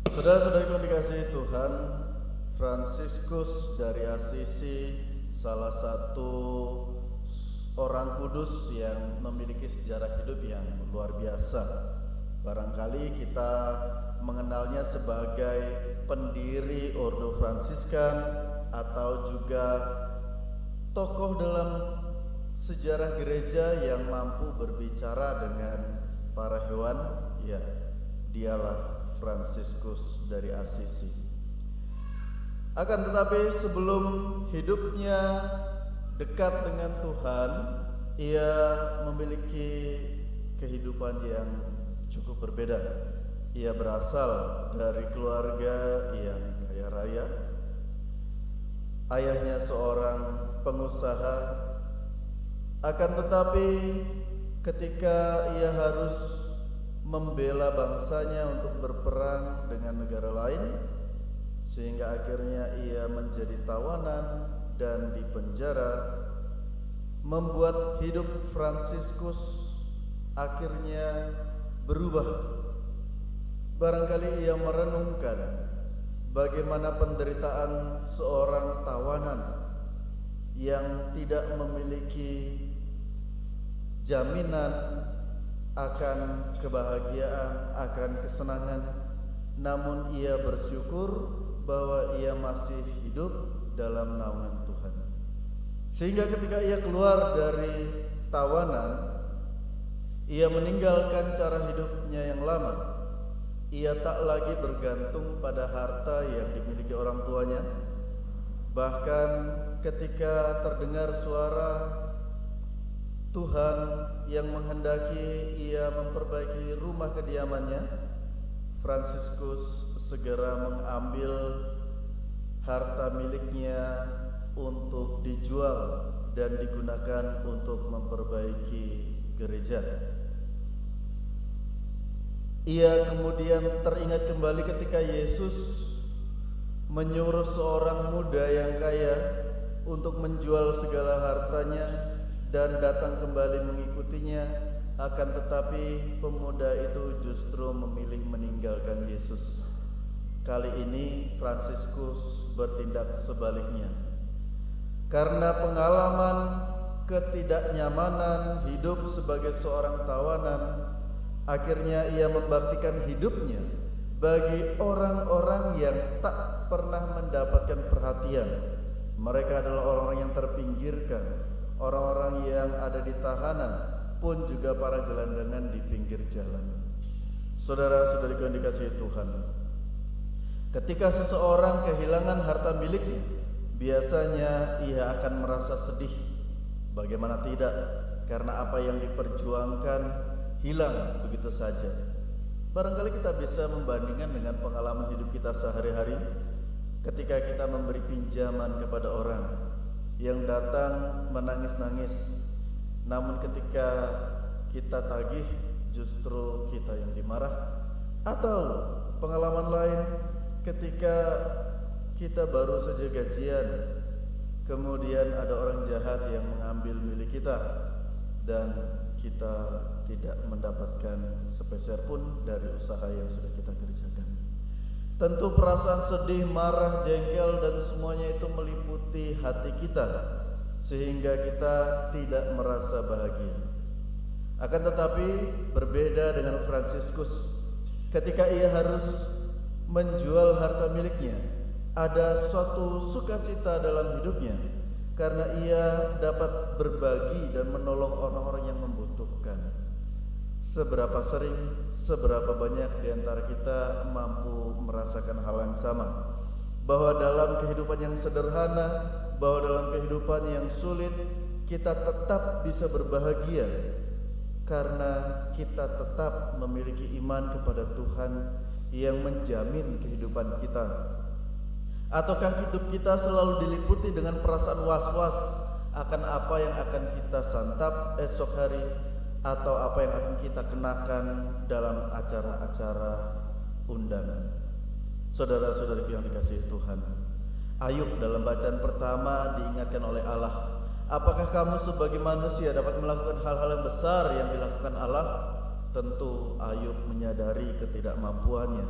Saudara-saudari yang dikasihi Tuhan, Fransiskus dari Assisi salah satu orang kudus yang memiliki sejarah hidup yang luar biasa. Barangkali kita mengenalnya sebagai pendiri Ordo Fransiskan atau juga tokoh dalam sejarah gereja yang mampu berbicara dengan para hewan. Ya, dialah Fransiskus dari Assisi. Akan tetapi sebelum hidupnya dekat dengan Tuhan, ia memiliki kehidupan yang cukup berbeda. Ia berasal dari keluarga yang kaya raya. Ayahnya seorang pengusaha. Akan tetapi ketika ia harus membela bangsanya untuk berperang dengan negara lain, sehingga akhirnya ia menjadi tawanan dan dipenjara, membuat hidup Fransiskus akhirnya berubah. Barangkali ia merenungkan bagaimana penderitaan seorang tawanan yang tidak memiliki jaminan akan kebahagiaan, akan kesenangan, namun ia bersyukur bahwa ia masih hidup dalam naungan Tuhan. Sehingga ketika ia keluar dari tawanan, ia meninggalkan cara hidupnya yang lama. Ia tak lagi bergantung pada harta yang dimiliki orang tuanya. Bahkan ketika terdengar suara Tuhan yang menghendaki ia memperbaiki rumah kediamannya, Fransiskus segera mengambil harta miliknya untuk dijual dan digunakan untuk memperbaiki gereja. Ia kemudian teringat kembali ketika Yesus menyuruh seorang muda yang kaya untuk menjual segala hartanya dan datang kembali mengikutinya. Akan tetapi pemuda itu justru memilih meninggalkan Yesus. Kali ini Fransiskus bertindak sebaliknya. Karena pengalaman ketidaknyamanan hidup sebagai seorang tawanan, akhirnya ia membaktikan hidupnya bagi orang-orang yang tak pernah mendapatkan perhatian. Mereka adalah orang-orang yang terpinggirkan, orang-orang yang ada di tahanan, pun juga para gelandangan di pinggir jalan. Saudara-saudariku yang dikasihi Tuhan, ketika seseorang kehilangan harta miliknya, biasanya ia akan merasa sedih. Bagaimana tidak, karena apa yang diperjuangkan hilang begitu saja. Barangkali kita bisa membandingkan dengan pengalaman hidup kita sehari-hari. Ketika kita memberi pinjaman kepada orang yang datang menangis-nangis, namun ketika kita tagih justru kita yang dimarah. Atau pengalaman lain, ketika kita baru saja gajian, kemudian ada orang jahat yang mengambil milik kita dan kita tidak mendapatkan sepeser pun dari usaha yang sudah kita kerjakan. Tentu perasaan sedih, marah, jengkel dan semuanya itu meliputi hati kita, sehingga kita tidak merasa bahagia. Akan tetapi berbeda dengan Fransiskus, ketika ia harus menjual harta miliknya, ada suatu sukacita dalam hidupnya karena ia dapat berbagi dan menolong orang-orang yang membutuhkan. Seberapa sering, seberapa banyak di antara kita mampu merasakan hal yang sama, bahwa dalam kehidupan yang sederhana, bahwa dalam kehidupan yang sulit, kita tetap bisa berbahagia karena kita tetap memiliki iman kepada Tuhan yang menjamin kehidupan kita. Ataukah hidup kita selalu diliputi dengan perasaan was-was akan apa yang akan kita santap esok hari, atau apa yang akan kita kenakan dalam acara-acara undangan? Saudara-saudari yang dikasihi Tuhan, Ayub dalam bacaan pertama diingatkan oleh Allah, apakah kamu sebagai manusia dapat melakukan hal-hal yang besar yang dilakukan Allah? Tentu Ayub menyadari ketidakmampuannya.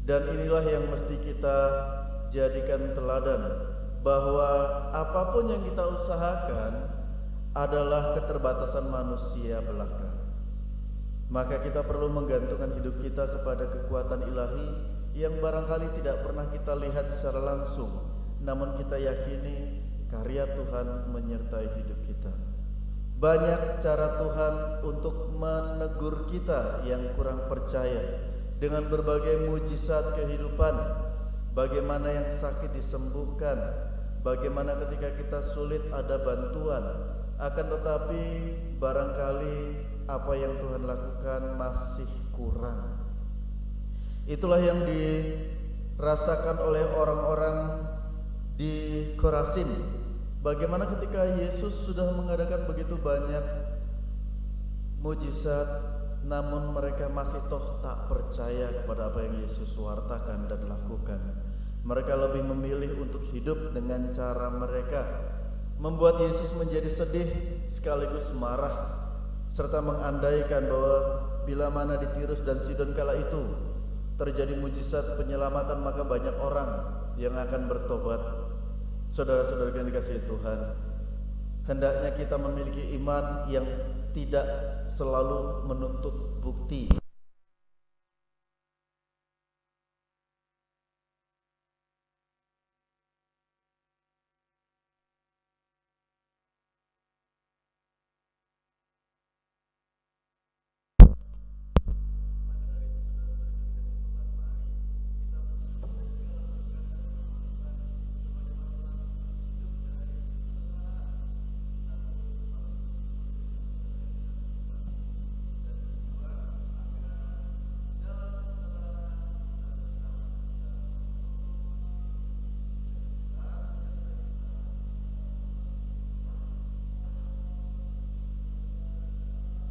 Dan inilah yang mesti kita jadikan teladan, bahwa apapun yang kita usahakan adalah keterbatasan manusia belaka. Maka kita perlu menggantungkan hidup kita kepada kekuatan ilahi yang barangkali tidak pernah kita lihat secara langsung, namun kita yakini karya Tuhan menyertai hidup kita. Banyak cara Tuhan untuk menegur kita yang kurang percaya dengan berbagai mujizat kehidupan. Bagaimana yang sakit disembuhkan, bagaimana ketika kita sulit ada bantuan. Akan tetapi barangkali apa yang Tuhan lakukan masih kurang. Itulah yang dirasakan oleh orang-orang di Korasin. Bagaimana ketika Yesus sudah mengadakan begitu banyak mujizat, namun mereka masih toh tak percaya kepada apa yang Yesus wartakan dan lakukan. Mereka lebih memilih untuk hidup dengan cara mereka, membuat Yesus menjadi sedih sekaligus marah, serta mengandaikan bahwa bila mana di Tirus dan Sidon kala itu terjadi mujizat penyelamatan, maka banyak orang yang akan bertobat. Saudara-saudara yang dikasihi Tuhan, hendaknya kita memiliki iman yang tidak selalu menuntut bukti.